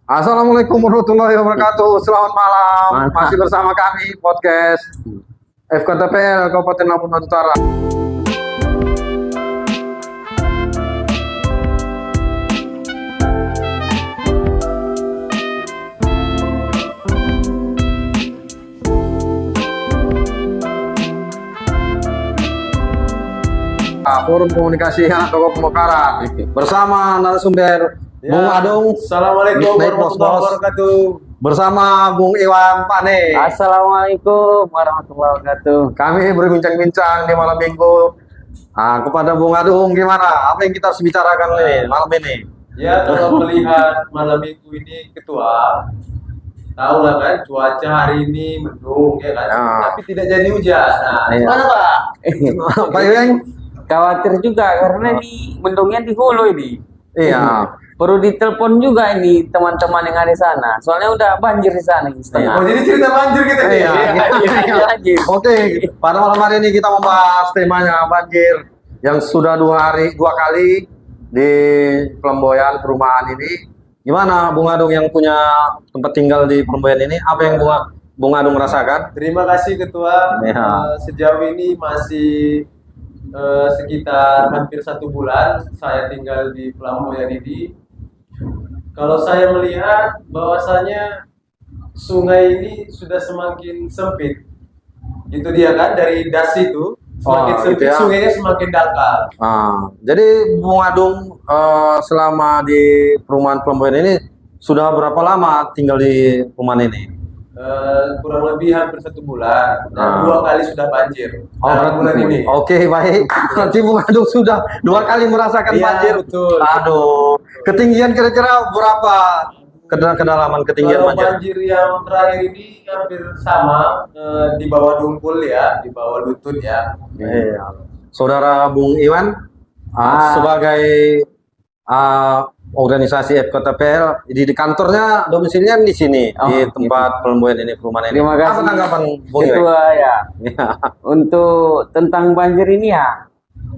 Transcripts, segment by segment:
Assalamualaikum warahmatullahi wabarakatuh. Selamat malam. Masih bersama kami podcast FKTPL Kabupaten Lampung Utara. Forum Komunikasi Anak Tokoh Pemekaran bersama narasumber Bung Adung. Assalamualaikum warahmatullahi wabarakatuh. Bersama Bung Iwan Pane. Assalamualaikum warahmatullahi wabarakatuh. Kami berbincang-bincang di malam minggu. Kepada Bung Adung, gimana? Apa yang kita harus bicarakan nih malam ini? Ya, kalau melihat malam minggu ini Ketua, tahu lah kan cuaca hari ini mendung ya kan, tapi tidak jadi hujan. Nah, gimana Pak? Pak Iweng? Khawatir juga karena di mendungnya di hulu ini. Iya. Perlu ditelepon juga ini teman-teman yang ada di sana. Soalnya udah banjir di sana setengah. Oh, jadi cerita banjir kita nih. Banjir. Oke, pada malam hari ini kita membahas temanya banjir yang sudah dua kali di Pelemboyan perumahan ini. Gimana Bung Adung yang punya tempat tinggal di Pelemboyan ini? Apa yang Bung Adung rasakan? Terima kasih Ketua. Ya. Sejauh ini masih sekitar hampir 1 bulan saya tinggal di Pelemboyan ini. Kalau saya melihat bahwasanya sungai ini sudah semakin sempit. Itu dia kan, dari das itu semakin sempit, gitu ya. sungainya semakin dangkal. Jadi Bung Adung selama di perumahan Pelemboyan ini sudah berapa lama tinggal di perumahan ini? Kurang lebih hampir 1 bulan dan 2 kali sudah banjir. Bulan ini. Oke, baik. Nanti Bung Adung sudah 2 kali merasakan Iya, banjir. betul. Aduh, ketinggian kira-kira berapa? Kedalaman ketinggian Kalau banjir? banjir yang terakhir ini hampir sama, di bawah dungkul ya, di bawah lutut ya. Iya. Saudara Bung Iwan, sebagai organisasi FKTPL di kantornya domisilinya di sini di tempat Pelemboyan ini, perumahan ini. Terima kasih. Apa tanggapan Bung Iwan? Ketua ya. Untuk tentang banjir ini ya,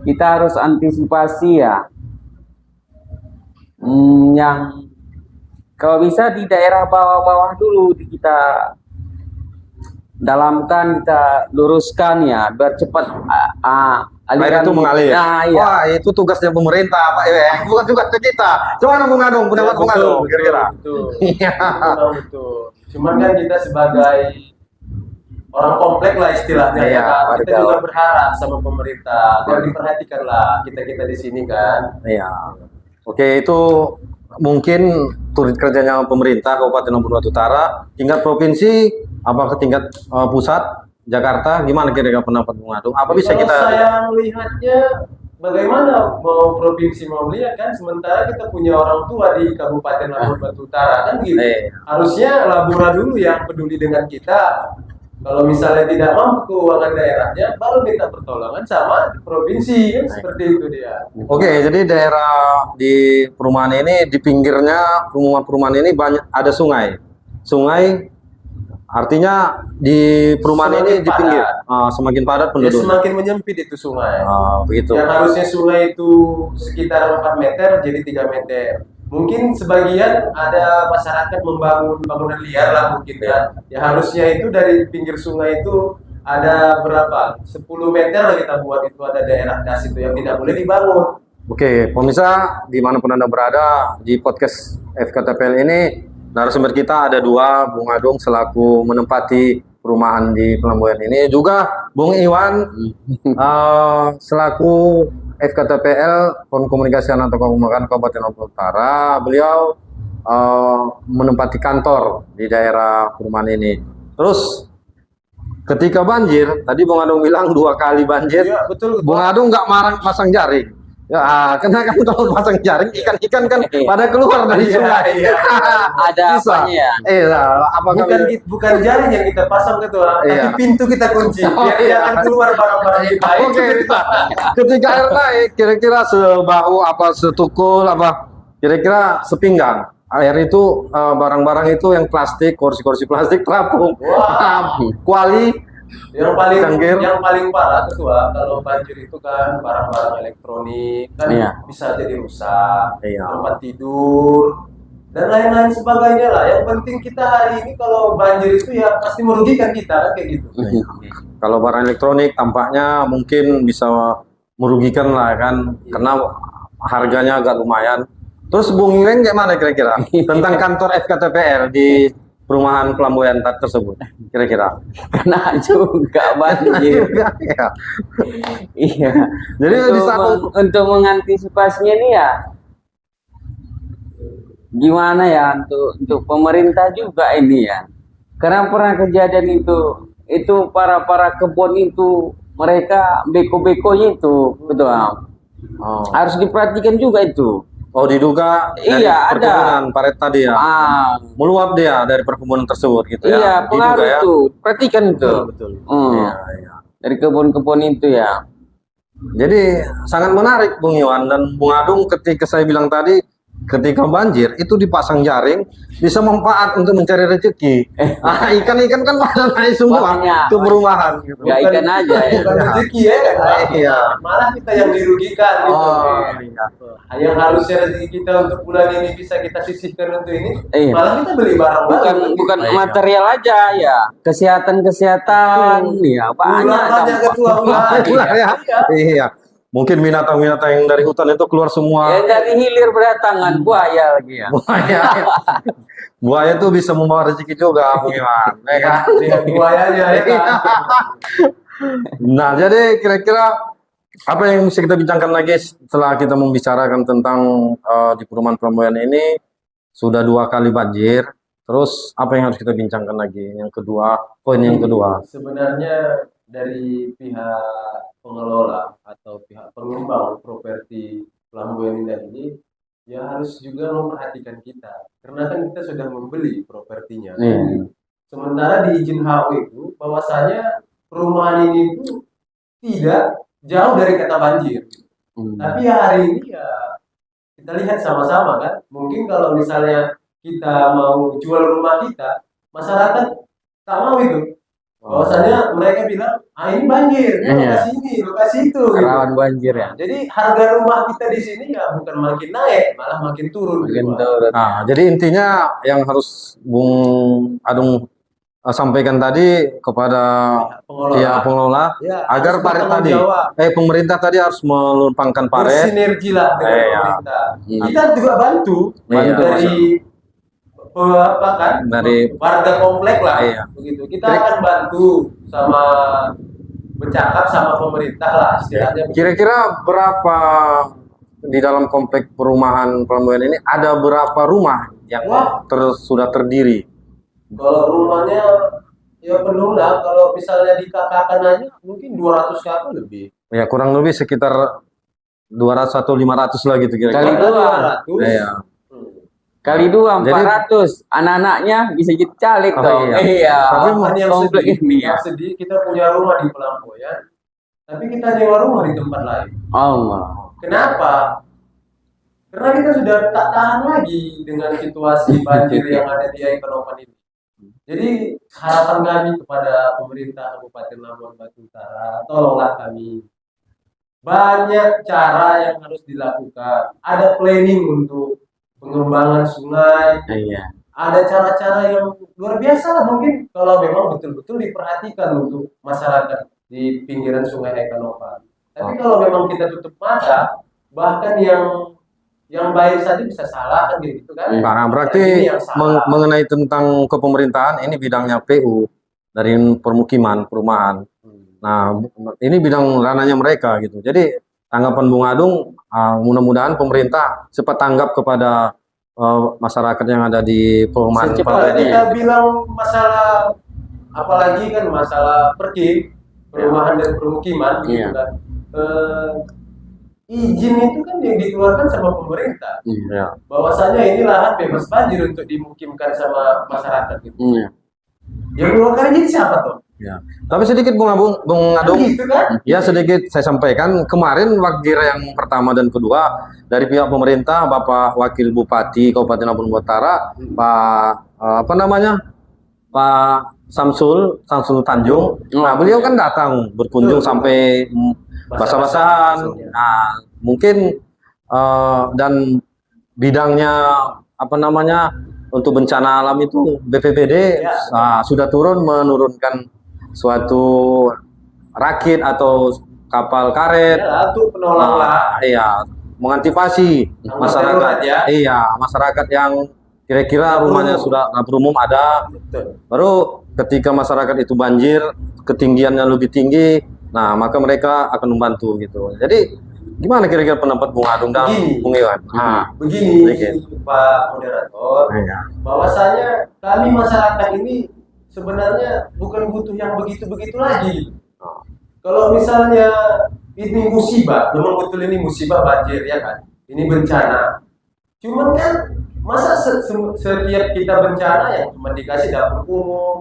kita harus antisipasi ya. Yang kalau bisa di daerah bawah-bawah dulu kita dalamkan, kita luruskan ya, biar cepat Air itu mengalir. Nah, iya. Wah, itu tugasnya pemerintah, Pak Iwan. Bukan tugas kita. Coba Bung Adung, pendapat Bung Adung, kira-kira. Betul. Cuman kan kita sebagai orang komplek lah istilahnya, Iya, ya kan? Kita betul. juga berharap sama pemerintah, biar diperhatikan lah kita di sini kan. Iya. Oke, itu mungkin turut kerjanya pemerintah Kabupaten Lampung Utara, tingkat provinsi, apakah tingkat pusat Jakarta, gimana kira-kira pendapat Bung Adung? Apa bisa Kalau kita? saya melihatnya, bagaimana mau provinsi mau melihat kan, sementara kita punya orang tua di Kabupaten Lampung Utara kan gitu. Harusnya Labura dulu yang peduli dengan kita. Kalau misalnya tidak mampu keuangan daerahnya, baru minta pertolongan sama provinsi kan, seperti itu dia. Oke, jadi daerah di perumahan ini, di pinggirnya perumahan ini banyak ada sungai. Sungai artinya di perumahan ini di pinggir semakin padat Ya, penduduk. semakin menyempit itu sungai. Begitu. Yang harusnya sungai itu sekitar 4 meter jadi 3 meter. Mungkin sebagian ada masyarakat membangun bangunan liar lah mungkin ya. Ya harusnya itu dari pinggir sungai itu ada berapa? 10 meter lah kita buat, itu ada daerah das itu yang tidak boleh dibangun. Oke, pemirsa dimanapun Anda berada di podcast FKTPL ini, narasumber kita ada 2, Bung Adung selaku menempati perumahan di Pelemboyan ini, juga Bung Iwan selaku FKTPL Forum Komunikasi Anak Tokoh Pemekaran Kabupaten Lampung Utara. Beliau menempati kantor di daerah perumahan ini. Terus ketika banjir, tadi Bung Adung bilang 2 kali banjir. Iya, betul. Bung Adung nggak marah pasang jaring. Ya, karena kan kalau pasang jaring ikan-ikan kan pada keluar dari sungai. Iya. Ada Bisa. apanya ya? Apakah Bukan jaring yang kita pasang Ketua, Iya. tapi pintu kita kunci biar iya. jangan keluar barang-barang kita. Oke, ketika air naik, kira-kira sebahu apa, setukul apa, kira-kira sepinggang. Air itu barang-barang itu yang plastik, kursi-kursi plastik terapung. Wah. Kuali. Yang paling parah Ketua, kalau banjir itu kan barang-barang elektronik kan Iya. bisa jadi rusak, Iya. tempat tidur dan lain-lain sebagainya lah. Yang penting kita hari ini kalau banjir itu ya pasti merugikan kita kan kayak gitu. Kalau barang elektronik tampaknya mungkin bisa merugikan lah kan, karena harganya agak lumayan. Terus Bung Iwen gimana kira-kira tentang kantor FKTPR di perumahan Pelamboyan tersebut? Kira-kira? Kena juga banjir. Iya. Iya. Jadi di satu untuk mengantisipasinya nih ya, gimana ya untuk pemerintah juga ini ya. Karena pernah kejadian itu para kebun itu mereka beko-bekonya itu betul. Harus diperhatikan juga itu. Oh, diduga dari Iya, ada. perkebunan paret tadi ya. Meluap dia dari perkebunan tersebut gitu ya. Iya, pengaruh Diduga ya. itu. Perhatikan itu. Betul. Iya, iya. Dari kebun-kebun itu ya. Jadi sangat menarik Bung Iwan dan Bung Adung ketika saya bilang tadi, ketika banjir itu dipasang jaring bisa manfaat untuk mencari rezeki. Ikan-ikan kan pada naik semua Banyak. ke perumahan gitu. Ya ikan aja ya. Bukan rezeki ya kan? Iya. Malah kita yang dirugikan gitu. Oh, iya. Yang harusnya rezeki kita untuk bulan ini bisa kita sisihkan untuk ini, Iya. malah kita beli barang Bukan material aja ya. Kesehatan ya banyak. banyak dampak. ketua Ya. Iya. Mungkin binatang-binatang yang dari hutan itu keluar semua. Ya dari hilir berdatangan buaya lagi ya. Buaya. Buaya itu bisa membawa rezeki juga, Bung Iwan. Ya kan? dengan buayanya ya kan. Nah, jadi kira-kira apa yang mesti kita bincangkan lagi setelah kita membicarakan tentang di perumahan Pelamboyan ini sudah 2 kali banjir. Terus apa yang harus kita bincangkan lagi? Yang kedua, poin yang kedua. Sebenarnya dari pihak pengelola atau pihak pengembang properti Pelamboyan Indah ini ya harus juga memperhatikan kita, karena kan kita sudah membeli propertinya. Sementara di izin HO itu bahwasanya perumahan ini itu tidak jauh dari kata banjir. Tapi ya hari ini ya kita lihat sama-sama kan, mungkin kalau misalnya kita mau jual rumah kita, masyarakat tak mau itu. Bahwasanya mereka bilang, ini banjir, lokasi ini, lokasi itu. Gitu. Rawan banjir ya. Jadi harga rumah kita di sini ya bukan makin naik, malah makin turun. Makin gitu. turun. Nah, jadi intinya yang harus Bung Adung sampaikan tadi kepada pihak pengelola Ya, agar harus paret tadi, bertanggung pemerintah tadi harus melumpangkan paret. bersinergi lah dengan pemerintah. Kita juga bantu dari apa kan dari warga komplek lah, begitu. Kita akan bantu sama bercakap sama pemerintah lah istilahnya. Kira-kira berapa di dalam komplek perumahan Pelamboyan ini ada berapa rumah yang sudah terdiri? Kalau rumahnya ya penuh lah. Kalau misalnya dikatakan aja mungkin 200 kakak lebih. Ya kurang lebih sekitar 200 atau 500 lah gitu kira-kira. Kali 200. Iya. Kali 2 400. Anak-anaknya bisa jadi caleg dong. Iya. Tapi yang komplek sedih, ini ya. yang sedih kita punya rumah di Pelamboyan, tapi kita nyewa rumah di tempat lain. Allah. Kenapa? Karena kita sudah tak tahan lagi dengan situasi banjir yang ada di Aikanopan ini. Jadi harapan kami kepada pemerintah Kabupaten Labuan Batu Utara, tolonglah kami. Banyak cara yang harus dilakukan. Ada planning untuk pengembangan sungai. Ada cara-cara yang luar biasa lah mungkin kalau memang betul-betul diperhatikan untuk masyarakat di pinggiran sungai Aikanopan. Tapi kalau memang kita tutup mata, bahkan yang baik saja bisa salah kan gitu kan. Nah, berarti mengenai tentang kepemerintahan ini bidangnya PU dari pemukiman perumahan. Nah, ini bidang ranahnya mereka gitu. Jadi tanggapan Bung Adung, mudah-mudahan pemerintah cepat tanggap kepada masyarakat yang ada di perumahan. Secepat kita bilang masalah, apalagi kan masalah perumahan dan permukiman gitu kan. Izin itu kan yang dikeluarkan sama pemerintah. Bahwasanya ini lahan bebas banjir untuk dimukimkan sama masyarakat gitu. Yang mengeluarkan izin siapa tuh? Ya. Tapi sedikit Bung Adung, gitu kan? Ya sedikit saya sampaikan kemarin wakil yang pertama dan kedua dari pihak pemerintah, Bapak Wakil Bupati Kabupaten Labuan Utara, Pak Pak Samsul Tanjung. Nah, beliau kan datang berkunjung sampai basah-basahan. Nah, mungkin dan bidangnya apa namanya untuk bencana alam itu BPBD Ya. sudah turun menurunkan suatu rakit atau kapal karet, Ya, untuk penolong lah. iya, mengantisipasi Tanggap masyarakat, darurat ya. iya, masyarakat yang kira-kira Dapur rumahnya umum. sudah dapur umum ada, Betul. baru ketika masyarakat itu banjir, ketinggiannya lebih tinggi, nah maka mereka akan membantu gitu. Jadi gimana kira-kira pendapat Bung Adung dan Begini. Bung Iwan? Begini, Sedikit. Pak moderator, Iya. bahwasanya kami masyarakat ini sebenarnya bukan butuh yang begitu-begitu lagi. Kalau misalnya ini musibah, memang betul ini musibah banjir ya kan, ini bencana. Cuman kan masa setiap kita bencana yang cuma dikasih dapur umum,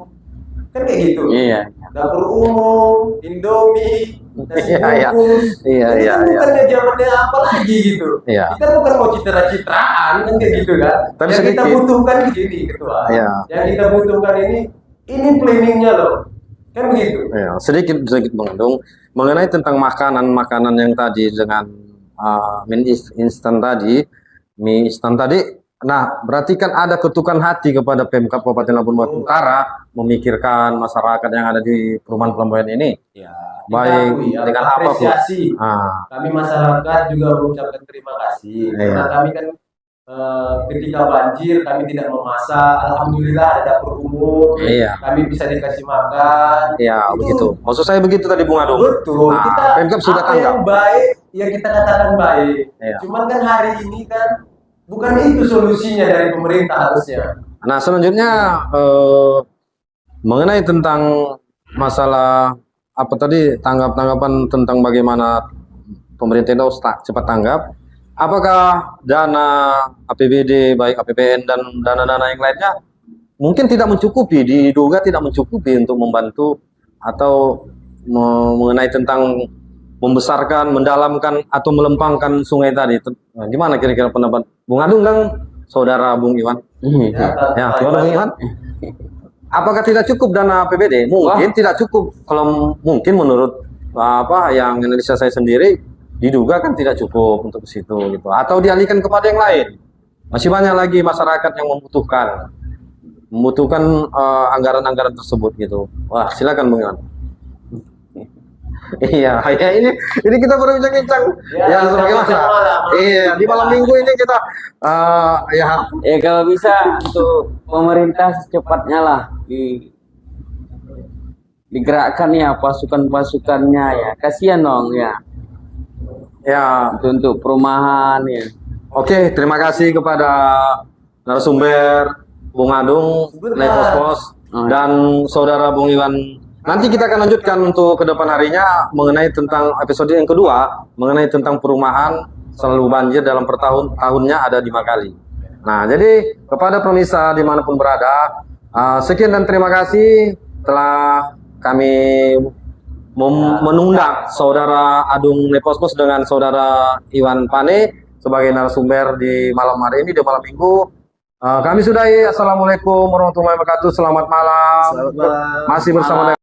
kan kayak gitu. Iya. Dapur umum, Indomie, nasi Iya, iya. bungkus. Iya, Ini iya, kan iya. bukannya zamannya apa lagi gitu. Iya. Kita bukan mau citra-citraan kan kayak gitu kan. Tapi Yang kita sedikit. butuhkan begini ketua. Iya. Yang kita butuhkan ini planningnya loh. Kan begitu. Ya, sedikit Bang Adung mengenai tentang makanan yang tadi dengan instan tadi, mie instan tadi. Nah, berarti kan ada ketukan hati kepada Pemkab Kabupaten Labuan Batu Utara memikirkan masyarakat yang ada di perumahan Pelamboyan ini. Ya, Baik, kita akui, dengan apa, Bu? apresiasi. Ah, Kami masyarakat juga mengucapkan terima kasih Iya. karena kami kan ketika banjir kami tidak memasak, alhamdulillah ada dapur umum, Iya. kami bisa dikasih makan. ya Itu begitu. Maksud saya begitu tadi Bung Adung. betul. Nah, Kita Pemkab sudah apa yang tanggap. baik ya kita katakan baik. Iya. Cuman kan hari ini kan bukan itu solusinya dari pemerintah harusnya. Nah, selanjutnya mengenai tentang masalah apa tadi tanggapan tentang bagaimana pemerintah itu harus cepat tanggap. Apakah dana APBD baik APBN dan dana-dana yang lainnya mungkin tidak mencukupi, diduga tidak mencukupi untuk membantu atau mengenai tentang membesarkan, mendalamkan atau melempangkan sungai tadi. Nah, gimana kira-kira pendapat Bung Adung dan saudara Bung Iwan? Ya, gimana Bung Iwan? Apakah tidak cukup dana APBD? Mungkin tidak cukup. Kalau mungkin menurut apa yang analisa saya sendiri diduga kan tidak cukup untuk ke situ gitu. Atau dialihkan kepada yang lain. Masih banyak lagi masyarakat yang membutuhkan anggaran-anggaran tersebut gitu. Wah, silakan Bung Iwan. Iya, ya ini kita baru bincang-bincang. Ya, kita sebagaimana. bincang malam. Iya, di malam minggu ini kita ya Kalau bisa untuk pemerintah secepatnya lah digerakkan ya pasukan-pasukannya ya. Kasihan dong ya ya untuk perumahan ya. oke, terima kasih kepada narasumber Bung Adung, Nepos dan saudara Bung Iwan. Nanti kita akan lanjutkan untuk ke depan harinya mengenai tentang episode yang kedua, mengenai tentang perumahan selalu banjir dalam tahunnya ada 5 kali. Nah, jadi kepada pemirsa dimanapun berada, sekian dan terima kasih telah kami menundang saudara Adung Nepospos dengan saudara Iwan Pane sebagai narasumber di malam hari ini, di malam minggu. Kami sudahi. Assalamualaikum warahmatullahi wabarakatuh. Selamat malam. Selamat malam. Masih bersama dengan